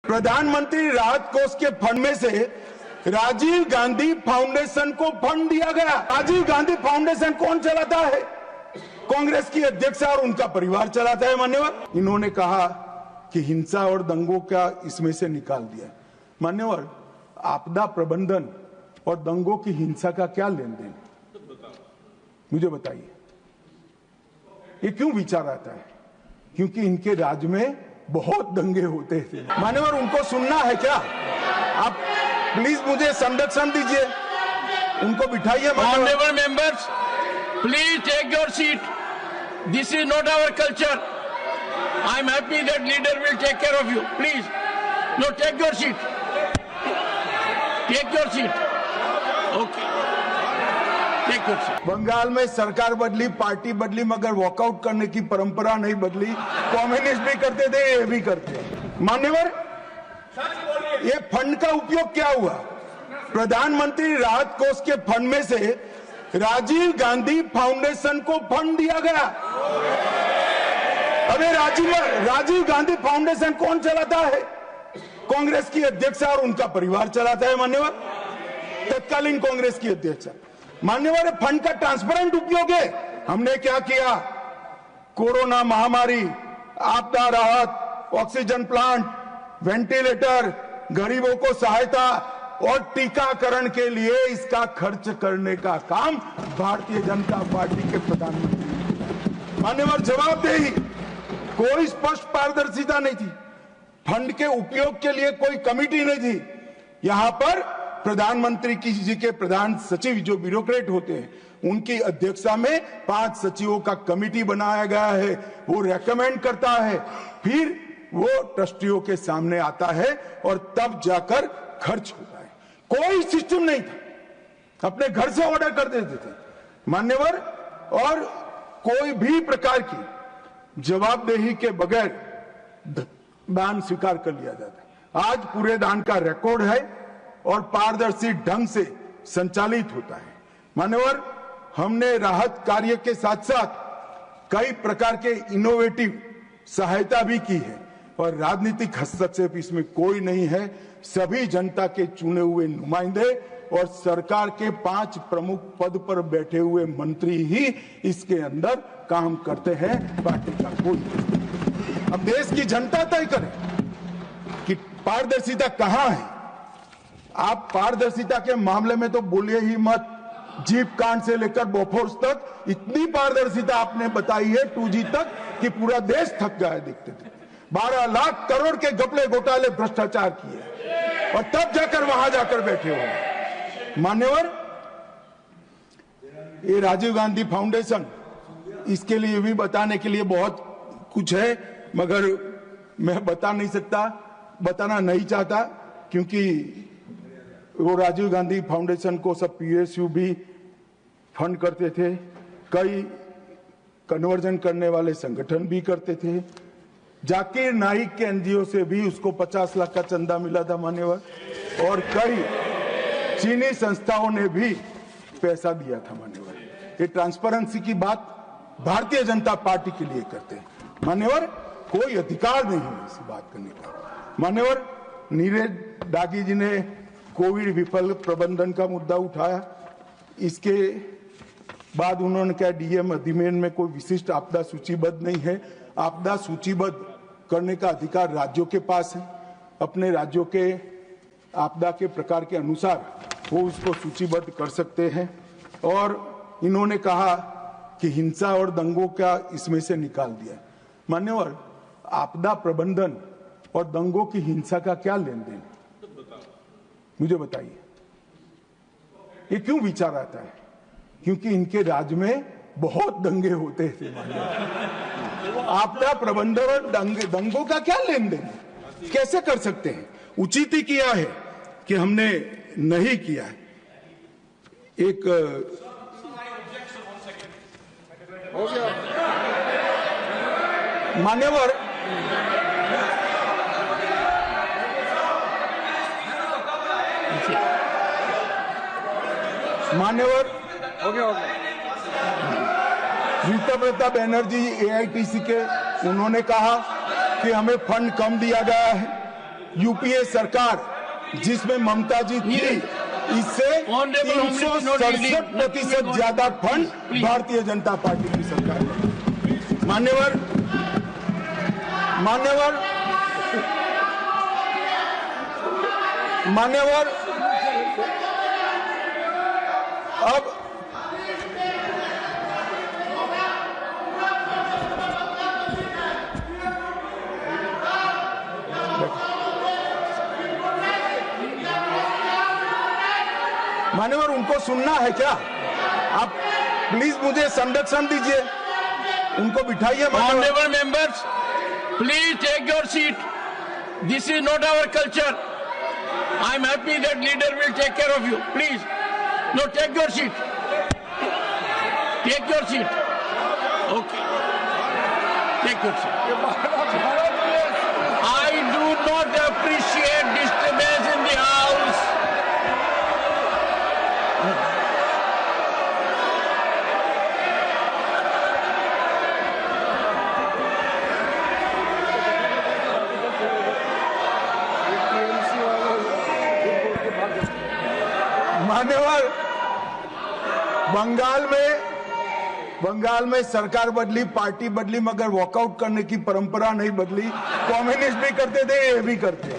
प्रधानमंत्री राहत कोष के फंड में से राजीव गांधी फाउंडेशन को फंड दिया गया। राजीव गांधी फाउंडेशन कौन चलाता है? कांग्रेस की अध्यक्ष और उनका परिवार चलाता है। मान्यवर, इन्होंने कहा कि हिंसा और दंगों का इसमें से निकाल दिया। मान्यवर, आपदा प्रबंधन और दंगों की हिंसा का क्या लेन देन, मुझे बताइए। ये क्यों विचार आता है? क्योंकि इनके राज्य में बहुत दंगे होते थे। मान्यवर, उनको सुनना है क्या? आप प्लीज मुझे संरक्षण दीजिए, उनको बिठाइए। Honorable members, please take your seat. This is not our culture. I am happy that leader will take care of you. Please, no, take your seat. Take your seat. Okay. Take your seat. Bengal में सरकार बदली, party बदली, मगर walkout करने की परंपरा नहीं बदली। कम्युनिस्ट भी करते थे, ये भी करते हैं। मान्यवर, ये फंड का उपयोग क्या हुआ? प्रधानमंत्री राहत कोष के फंड में से राजीव गांधी फाउंडेशन को फंड दिया गया। अबे राजीव गांधी फाउंडेशन कौन चलाता है? कांग्रेस की अध्यक्ष और उनका परिवार चलाता है। मान्यवर, तत्कालीन कांग्रेस की अध्यक्ष। मान्यवर, फंड का ट्रांसपेरेंट उपयोग है। हमने क्या किया? कोरोना महामारी, आपदा राहत, ऑक्सीजन प्लांट, वेंटिलेटर, गरीबों को सहायता और टीकाकरण के लिए इसका खर्च करने का काम भारतीय जनता पार्टी के प्रधानमंत्री। मान्यवर, जवाबदेही, कोई स्पष्ट पारदर्शिता नहीं थी। फंड के उपयोग के लिए कोई कमिटी नहीं थी। यहां पर प्रधानमंत्री जी के प्रधान सचिव, जो ब्यूरोक्रेट होते हैं, उनकी अध्यक्षता में 5 सचिवों का कमिटी बनाया गया है। वो रेकमेंड करता है, फिर वो ट्रस्टियों के सामने आता है और तब जाकर खर्च होता है। कोई सिस्टम नहीं था, अपने घर से ऑर्डर कर देते थे। मान्यवर, और कोई भी प्रकार की जवाबदेही के बगैर दान स्वीकार कर लिया जाता है। आज पूरे दान का रिकॉर्ड है और पारदर्शी ढंग से संचालित होता है। मान्यवर, हमने राहत कार्य के साथ साथ कई प्रकार के इनोवेटिव सहायता भी की है और राजनीतिक हस्तक्षेप इसमें कोई नहीं है। सभी जनता के चुने हुए नुमाइंदे और सरकार के 5 प्रमुख पद पर बैठे हुए मंत्री ही इसके अंदर काम करते हैं। पार्टी का कोई नहीं। अब देश की जनता तय करे कि पारदर्शिता कहां है। आप पारदर्शिता के मामले में तो बोलिए ही मत। जीप कांड से लेकर बोफोर्स तक इतनी पारदर्शिता आपने बताई है, 2G तक, कि पूरा देश थक गया है देखते थे। 12 लाख करोड़ के घपले घोटाले भ्रष्टाचार किए और तब जाकर वहां जाकर बैठे हो। मान्यवर, ये राजीव गांधी फाउंडेशन, इसके लिए भी बताने के लिए बहुत कुछ है, मगर मैं बता नहीं सकता, बताना नहीं चाहता, क्योंकि वो राजीव गांधी फाउंडेशन को सब PSU भी फंड करते थे, कई कन्वर्जन करने वाले संगठन भी करते थे। जाकिर नाइक के NGO से भी उसको 50 लाख का चंदा मिला था। मान्यवर, और कई चीनी संस्थाओं ने भी पैसा दिया था। मान्यवर, ये ट्रांसपेरेंसी की बात भारतीय जनता पार्टी के लिए करते हैं। मान्यवर, कोई अधिकार नहीं है इस बात करने का। मान्यवर, नीरज दागी जी ने कोविड विफल प्रबंधन का मुद्दा उठाया। इसके बाद उन्होंने कहा DM अधिनियम में कोई विशिष्ट आपदा सूचीबद्ध नहीं है। आपदा सूचीबद्ध करने का अधिकार राज्यों के पास है। अपने राज्यों के आपदा के प्रकार के अनुसार वो उसको सूचीबद्ध कर सकते हैं। और इन्होंने कहा कि हिंसा और दंगों का इसमें से निकाल दिया। मान्यवर, आपदा प्रबंधन और दंगों की हिंसा का क्या लेन देन, मुझे बताइए। ये क्यों विचार आता है? क्योंकि इनके राज्य में बहुत दंगे होते थे। आपदा प्रबंधन और दंगों का क्या लेन देन, कैसे कर सकते हैं? उचित ही किया है कि हमने नहीं किया है। एक मान्यवर, रीता बनर्जी AITC के, उन्होंने कहा कि हमें फंड कम दिया गया है यूपीए सरकार जिसमें ममता जी थी, इससे 367% ज्यादा फंड भारतीय जनता पार्टी की सरकार ने। मान्यवर अब मान्यवर उनको सुनना है क्या? आप प्लीज मुझे संरक्षण दीजिए, उनको बिठाइए। Honorable members, please take your seat. This is not our culture. I am happy that leader will take care of you. Please, no, take your seat. Take your seat. Okay. Take your seat. I do not appreciate disturbance in the house. मान्यवर, बंगाल में सरकार बदली, party बदली, मगर walkout करने की परंपरा नहीं बदली। कम्युनिस्ट भी करते थे, ये भी करते हैं।